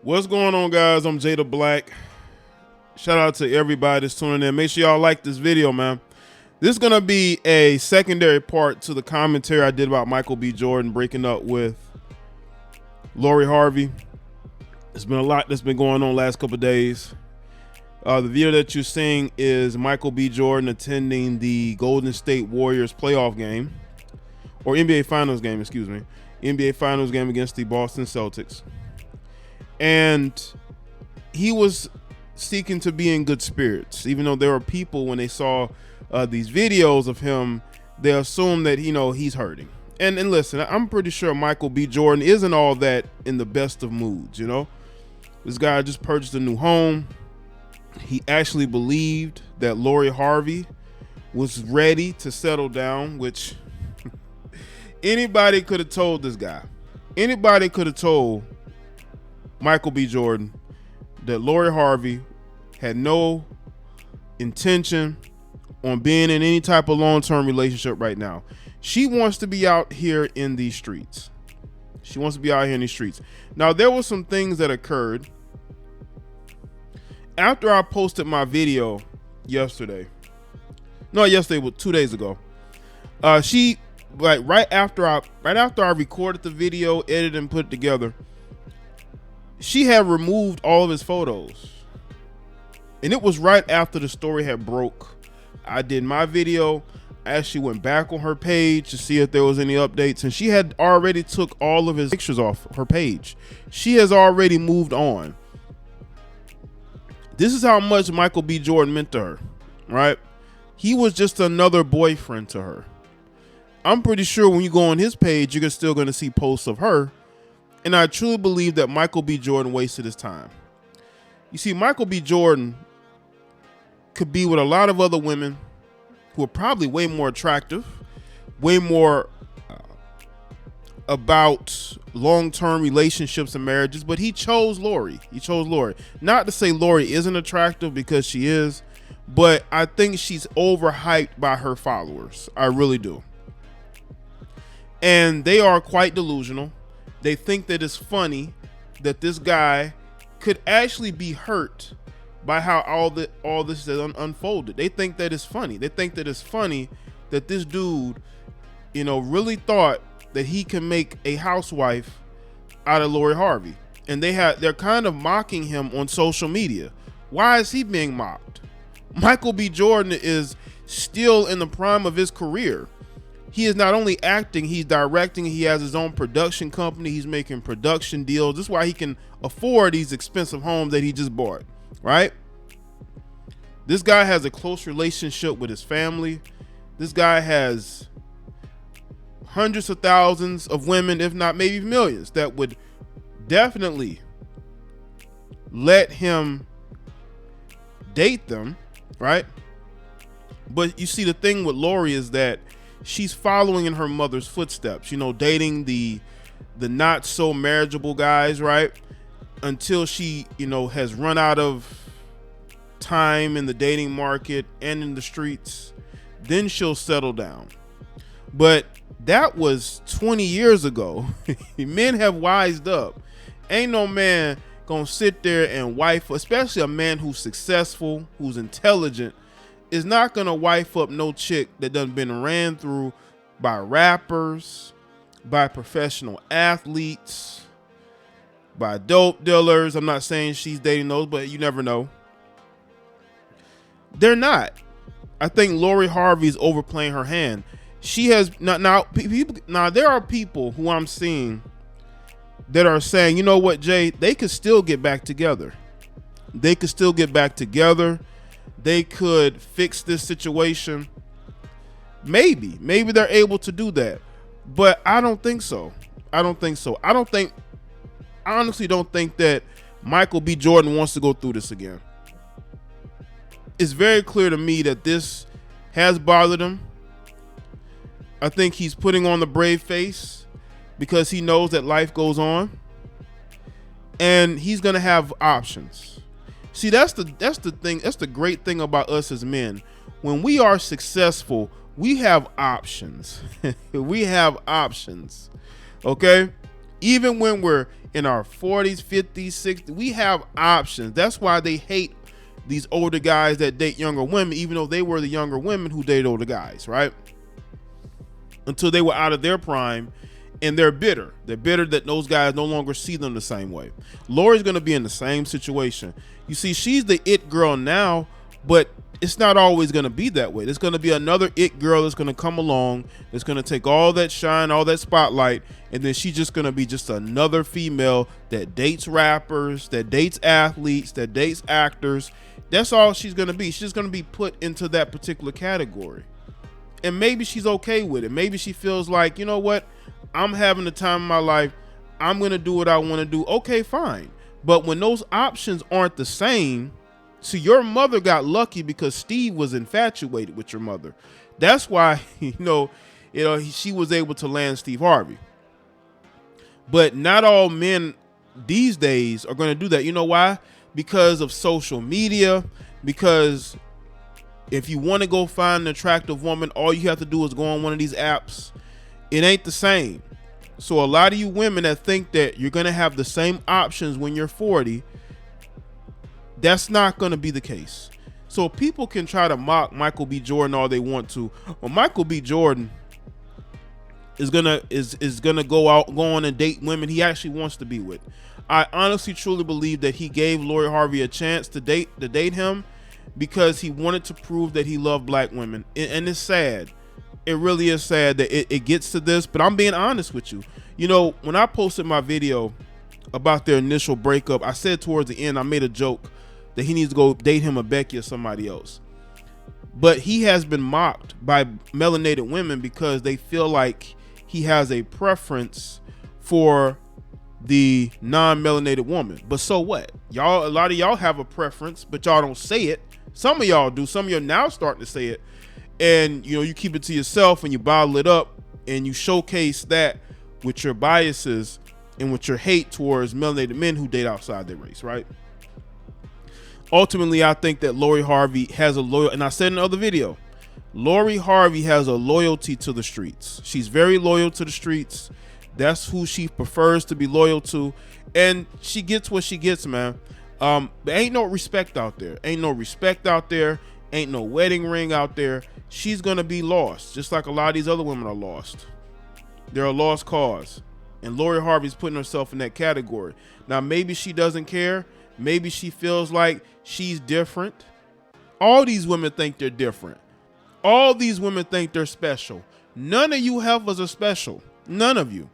What's going on, guys? I'm Jay the Black. Shout out to everybody that's tuning in. Make sure y'all like this video, man. This is gonna be a secondary part to the commentary I did about Michael B. Jordan breaking up with Lori Harvey. There's been a lot that's been going on last couple of days. The video that you're seeing is Michael B. Jordan attending the Golden State Warriors playoff game, or NBA Finals game, excuse me. NBA Finals game against the Boston Celtics. And he was seeking to be in good spirits, even though there were people, when they saw these videos of him, they assumed that, he's hurting. And listen, I'm pretty sure Michael B. Jordan isn't all that in the best of moods, This guy just purchased a new home. He actually believed that Lori Harvey was ready to settle down, which anybody could have told this guy. Anybody could have told Michael B. Jordan that Lori Harvey had no intention on being in any type of long-term relationship right now. She wants to be out here in these streets. She wants to be out here in these streets. Now, there were some things that occurred after I posted my video yesterday. No, yesterday was 2 days ago. She, right after I recorded the video, edited and put it together, she had removed all of his photos. And it was right after the story had broke. I did my video. I actually went back on her page to see if there was any updates, and she had already took all of his pictures off her page. She has already moved on. This is how much Michael B. Jordan meant to her, right? He was just another boyfriend to her. I'm pretty sure when you go on his page, you're still going to see posts of her. And I truly believe that Michael B. Jordan wasted his time. You see, Michael B. Jordan could be with a lot of other women who are probably way more attractive, way more about long-term relationships and marriages, but he chose Lori. He chose Lori. Not to say Lori isn't attractive, because she is, but I think she's overhyped by her followers. I really do. And they are quite delusional. They think that it's funny that this guy could actually be hurt by how all this is unfolded. They think that it's funny. They think that it's funny that this dude, really thought that he can make a housewife out of Lori Harvey. And they're kind of mocking him on social media. Why is he being mocked? Michael B. Jordan is still in the prime of his career. He is not only acting, he's directing. He has his own production company. He's making production deals. This is why he can afford these expensive homes that he just bought, right? This guy has a close relationship with his family. This guy has hundreds of thousands of women, if not maybe millions, that would definitely let him date them, right? But you see, the thing with Lori is that she's following in her mother's footsteps, dating the not so marriageable guys, right? Until she, has run out of time in the dating market and in the streets, then she'll settle down. But that was 20 years ago. Men have wised up. Ain't no man gonna sit there and wife, especially a man who's successful, who's intelligent, is not gonna wife up no chick that done been ran through by rappers, by professional athletes, by dope dealers. I'm not saying she's dating those, but you never know. They're not. I think Lori Harvey's overplaying her hand. She has not now. There are people who I'm seeing that are saying, you know what, Jay, they could still get back together. They could still get back together. They could fix this situation. Maybe they're able to do that, but I don't think so. I honestly don't think that Michael B. Jordan wants to go through this again. It's very clear to me that this has bothered him. I think he's putting on the brave face because he knows that life goes on, and he's gonna have options. See, that's the thing. That's the great thing about us as men. When we are successful, we have options. We have options. Okay? Even when we're in our 40s, 50s, 60s, we have options. That's why they hate these older guys that date younger women, even though they were the younger women who dated older guys, right? Until they were out of their prime, and they're bitter. They're bitter that those guys no longer see them the same way. Lori's going to be in the same situation. You see, she's the it girl now, but it's not always going to be that way. There's going to be another it girl that's going to come along, that's going to take all that shine, all that spotlight, and then she's just going to be just another female that dates rappers, that dates athletes, that dates actors. That's all she's going to be. She's going to be put into that particular category. And maybe she's okay with it. Maybe she feels like, you know what? I'm having the time of my life. I'm going to do what I want to do. Okay, fine. But when those options aren't the same, see, your mother got lucky because Steve was infatuated with your mother. That's why, she was able to land Steve Harvey. But not all men these days are going to do that. You know why? Because of social media, because if you want to go find an attractive woman, all you have to do is go on one of these apps. It ain't the same. So a lot of you women that think that you're going to have the same options when you're 40, that's not going to be the case. So people can try to mock Michael B. Jordan all they want to. Well, Michael B. Jordan is gonna go on and date women he actually wants to be with. I honestly truly believe that he gave Lori Harvey a chance to date him because he wanted to prove that he loved black women. And it's sad. It really is sad that it gets to this, but I'm being honest with you. When I posted my video about their initial breakup, I said towards the end, I made a joke that he needs to go date him a Becky or somebody else. But he has been mocked by melanated women because they feel like he has a preference for the non-melanated woman. But so what? A lot of y'all have a preference, but y'all don't say it. Some of y'all do. Some of y'all now starting to say it. And you keep it to yourself and you bottle it up and you showcase that with your biases and with your hate towards melanated men who date outside their race, right? Ultimately, I think that Lori Harvey has a loyal, and I said in another video, Lori Harvey has a loyalty to the streets. She's very loyal to the streets. That's who she prefers to be loyal to. And she gets what she gets, man. There ain't no respect out there. Ain't no respect out there. Ain't no wedding ring out there. She's going to be lost, just like a lot of these other women are lost. They're a lost cause. And Lori Harvey's putting herself in that category. Now, maybe she doesn't care. Maybe she feels like she's different. All these women think they're different. All these women think they're special. None of you heifers are special. None of you.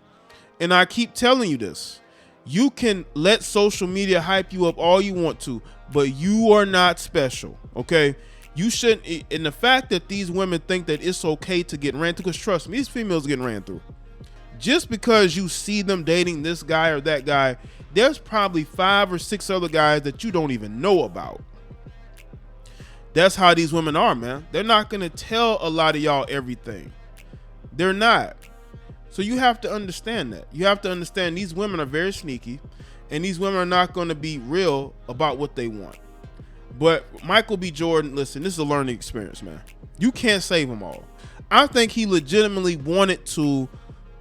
And I keep telling you this. You can let social media hype you up all you want to, but you are not special, okay? You shouldn't, and the fact that these women think that it's okay to get ran through, because trust me, these females getting ran through. Just because you see them dating this guy or that guy, there's probably 5 or 6 other guys that you don't even know about. That's how these women are, man. They're not going to tell a lot of y'all everything. They're not. So you have to understand that. You have to understand these women are very sneaky, and these women are not going to be real about what they want. But Michael B. Jordan, listen, this is a learning experience, man. You can't save them all. I think he legitimately wanted to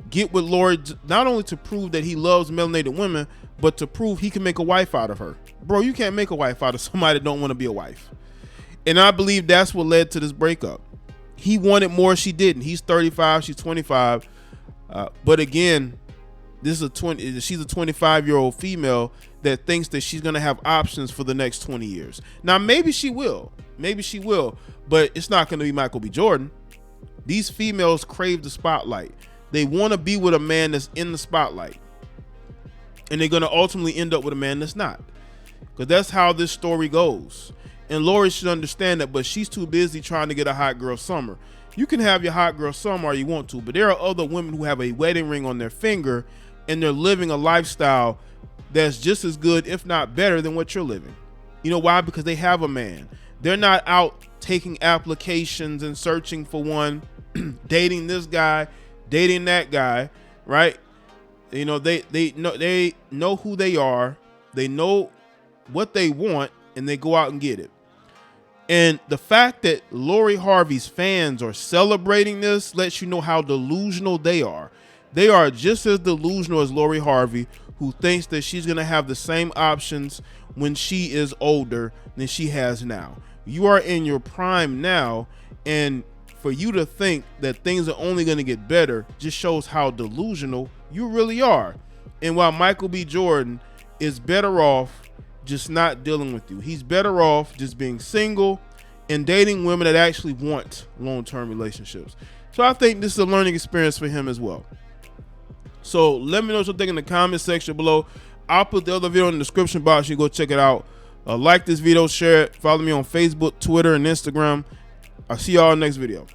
get with Lori, not only to prove that he loves melanated women, but to prove he can make a wife out of her. Bro, you can't make a wife out of somebody that don't want to be a wife. And I believe that's what led to this breakup. He wanted more, she didn't. He's 35, she's 25. But again, she's a 25-year-old female that thinks that she's going to have options for the next 20 years. Now, maybe she will, but it's not going to be Michael B. Jordan. These females crave the spotlight. They want to be with a man that's in the spotlight. And they're going to ultimately end up with a man that's not. Because that's how this story goes. And Lori should understand that, but she's too busy trying to get a hot girl summer. You can have your hot girl summer all you want to, but there are other women who have a wedding ring on their finger and they're living a lifestyle that's just as good, if not better, than what you're living. You know why? Because they have a man. They're not out taking applications and searching for one, dating this guy, dating that guy, right? You know, they know who they are, they know what they want, and they go out and get it. And the fact that Lori Harvey's fans are celebrating this lets you know how delusional they are. They are just as delusional as Lori Harvey, who thinks that she's going to have the same options when she is older than she has now. You are in your prime now, and for you to think that things are only going to get better just shows how delusional you really are. And while Michael B. Jordan is better off just not dealing with you, he's better off just being single and dating women that actually want long-term relationships. So I think this is a learning experience for him as well. So let me know what you think in the comment section below. I'll put the other video in the description box. You can go check it out. Like this video, share it, follow me on Facebook, Twitter, and Instagram. I'll see y'all in the next video.